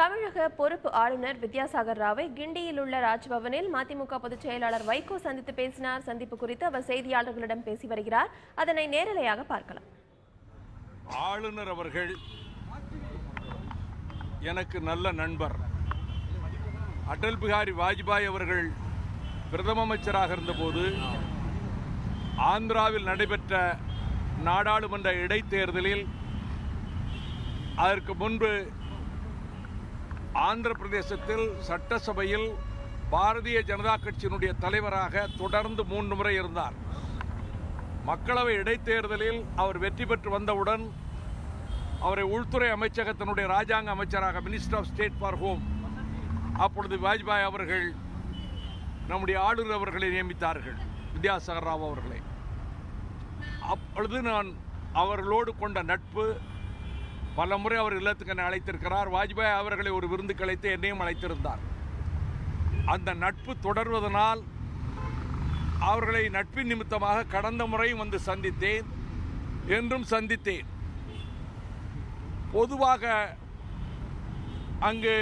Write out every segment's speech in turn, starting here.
தமிழக பொறுப்பு ஆளுநர் வித்யாசாகர் ராவை கிண்டியில் உள்ள ராஜ்பவனில் மதிமுக பொதுச் செயலாளர் வைகோ சந்தித்து பேசினார். சந்திப்பு குறித்து அவர் செய்தியாளர்களிடம் பேசி வருகிறார். அதனை நேரலையாக பார்க்கலாம். ஆளுநர் அவர்கள் எனக்கு நல்ல நண்பர். அடல் பிகாரி வாஜ்பாய் அவர்கள் பிரதம அமைச்சராக இருந்தபோது ஆந்திராவில் நடைபெற்ற நாடாளுமன்ற இடைத்தேர்தலில் அதற்கு முன்பு ஆந்திர பிரதேசத்தில் சட்டசபையில் பாரதிய ஜனதா கட்சியினுடைய தலைவராக தொடர்ந்து 3 முறை இருந்தார். மக்களவை இடைத்தேர்தலில் அவர் வெற்றி பெற்று வந்தவுடன் அவரை உள்துறை அமைச்சகத்தினுடைய ராஜாங்க அமைச்சராக minister of state for home அப்பொழுது வாஜ்பாய் அவர்கள் நம்முடைய ஆளுநர் அவர்களை நியமித்தார்கள், வித்யாசாகர் ராவ் அவர்களை. அப்பொழுது நான் அவர்களோடு கொண்ட நட்பு, பல முறை அவர் இல்லத்துக்கு என்னை அழைத்திருக்கிறார். வாஜ்பாய் அவர்களை ஒரு விருந்துக்கு அழைத்து என்னையும் அழைத்திருந்தார். அந்த நட்பு தொடர்வதனால் அவர்களை நட்பின் நிமித்தமாக கடந்த முறையும் வந்து சந்தித்தேன், என்றும் சந்தித்தேன். பொதுவாக அங்கு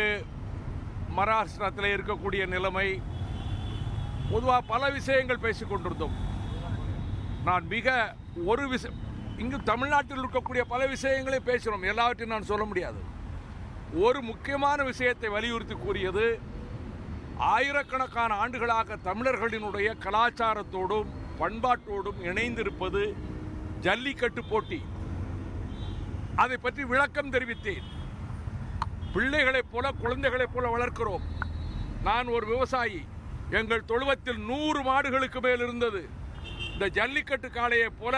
மகாராஷ்டிரத்தில் இருக்கக்கூடிய நிலைமை, பொதுவாக பல விஷயங்கள் பேசிக் கொண்டிருந்தோம். நான் ஒரு விஷயம், இங்கு தமிழ்நாட்டில் இருக்கக்கூடிய பல விஷயங்களை பேசுகிறோம், எல்லாவற்றையும் நான் சொல்ல முடியாது. ஒரு முக்கியமான விஷயத்தை வலியுறுத்தி கூறியது, ஆயிரக்கணக்கான ஆண்டுகளாக தமிழர்களினுடைய கலாச்சாரத்தோடும் பண்பாட்டோடும் இணைந்திருப்பது ஜல்லிக்கட்டு போட்டி. அதை பற்றி விளக்கம் தெரிவித்தேன். பிள்ளைகளைப் போல குழந்தைகளைப் போல வளர்க்கிறோம். நான் ஒரு விவசாயி. எங்கள் தொழுவத்தில் 100 மாடுகளுக்கு மேல் இருந்தது. இந்த ஜல்லிக்கட்டு காளையைப் போல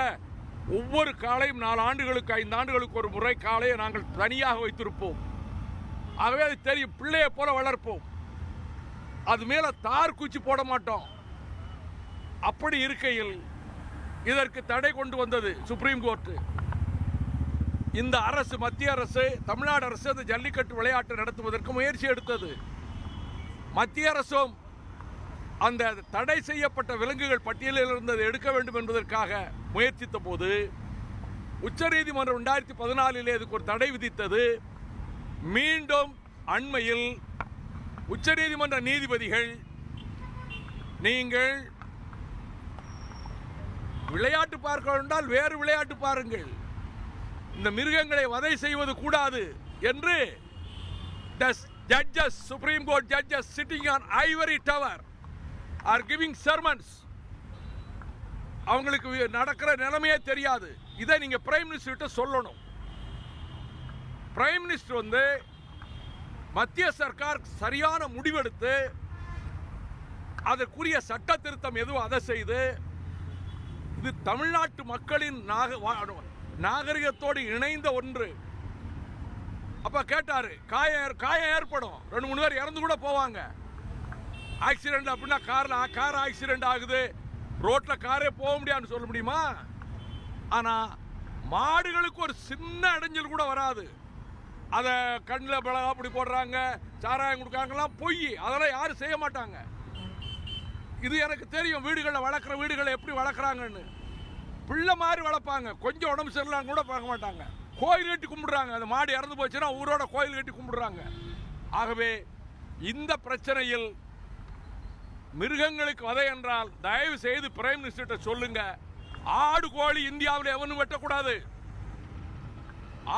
ஒவ்வொரு காளையும் 4 ஆண்டுகளுக்கு 5 ஆண்டுகளுக்கு ஒரு முறை காளையை நாங்கள் தனியாக வைத்திருப்போம். ஆகவே அது தெரியும், பிள்ளையை போல வளர்ப்போம். அது மேல தார் குச்சி போட மாட்டோம். அப்படி இருக்கையில் இதற்கு தடை கொண்டு வந்தது சுப்ரீம் கோர்ட். இந்த அரசு, மத்திய அரசு, தமிழ்நாடு அரசு அந்த ஜல்லிக்கட்டு விளையாட்டு நடத்துவதற்கு முயற்சி எடுத்தது. மத்திய அரசும் அந்த தடை செய்யப்பட்ட விலங்குகள் பட்டியலில் இருந்ததை எடுக்க வேண்டும் என்பதற்காக முயற்சித்த போது உச்சநீதிமன்றம் 2014 இதுக்கு ஒரு தடை விதித்தது. மீண்டும் அண்மையில் உச்சநீதிமன்ற நீதிபதிகள், நீங்கள் விளையாட்டு பார்க்க வேண்டால் வேறு விளையாட்டு பாருங்கள், இந்த மிருகங்களை வதை செய்வது கூடாது என்று judges, Supreme Court judges sitting on ivory tower are giving sermons. அவங்களுக்கு நடக்கிற நிலைமையே தெரியாது. இதை நீங்க பிரைம் மினிஸ்டர் சொல்லணும். பிரைம் மினிஸ்டர் மத்திய சர்க்கார் சரியான முடிவெடுத்து அதற்குரிய சட்ட திருத்தம் எதுவும் அதை செய்து, இது தமிழ்நாட்டு மக்களின் நாகரிகத்தோடு இணைந்த ஒன்று. அப்ப கேட்டாரு, காயம் ஏற்படும், 2-3 பேர் இறந்து கூட போவாங்க. ஆக்சிடென்ட் அப்படின்னா கார் ஆக்சிடென்ட் ஆகுது, ரோட்ல காரே போக முடியாதுன்னு சொல்ல முடியுமா? ஆனா மாடுகளுக்கு ஒரு சின்ன இடைஞ்சல் கூட வராது. அதை கண்ணில் மிளகா அப்படி போடுறாங்க, சாராயம் கொடுக்காங்கலாம் பொய். அதெல்லாம் யாரும் செய்ய மாட்டாங்க. இது எனக்கு தெரியும். வீடுகளில் வளர்க்குற வீடுகளை எப்படி வளர்க்குறாங்கன்னு பிள்ளை மாதிரி வளர்ப்பாங்க. கொஞ்சம் உடம்பு சரியில்லாம் கூட பார்க்க மாட்டாங்க. கோயில் கட்டி கும்பிடுறாங்க. அந்த மாடு இறந்து போச்சுன்னா ஊரோட கோயில் கட்டி கும்பிடுறாங்க. ஆகவே இந்த பிரச்சனையில் மிருகங்களுக்கு வதை என்றால் தயவு செய்து பிரைம் மினிஸ்டர் சொல்லுங்க, ஆடு கோழி இந்தியாவில் எவனும் வெட்டக்கூடாது.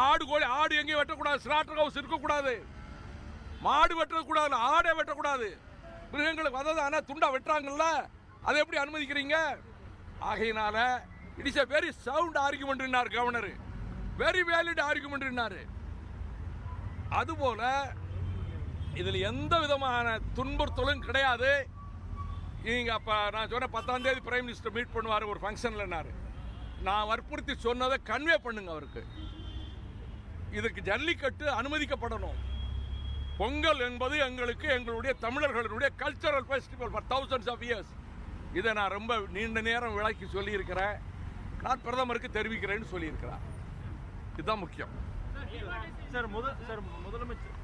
ஆடு கோழி ஆடு எங்கேயும் வெட்டக்கூடாது. ஸ்லாட்டர் ஹவுஸ் இருக்கக்கூடாது. மாடு வெட்டக்கூடாது, ஆடை வெட்டக்கூடாது. மிருகங்களுக்கு வதை ஆனா துண்டா வெட்டுறாங்கல்ல, அதை எப்படி அனுமதிக்கிறீங்க? ஆகையினால it is a very sound argument governor, very valid argument. அதுபோல இதில் எந்த விதமான துன்புறுத்தலும் கிடையாது. நீங்க அப்ப நான் சொன்ன 10ஆம் தேதி பிரைம் மினிஸ்டர் மீட் பண்ணுவார் ஒரு ஃபங்க்ஷன்ல. நான் வற்புறுத்தி சொன்னதை கன்வே பண்ணுங்க அவருக்கு. இதுக்கு ஜல்லிக்கட்டு அனுமதிக்கப்படணும். பொங்கல் என்பது எங்களுடைய தமிழர்களுடைய cultural festival for thousands of years. இதை நான் ரொம்ப நீண்ட நேரம் விளக்கி சொல்லியிருக்கிறேன். நான் பிரதமருக்கு தெரிவிக்கிறேன்னு சொல்லியிருக்கிறார். இதுதான் முக்கியம். முதலமைச்சர்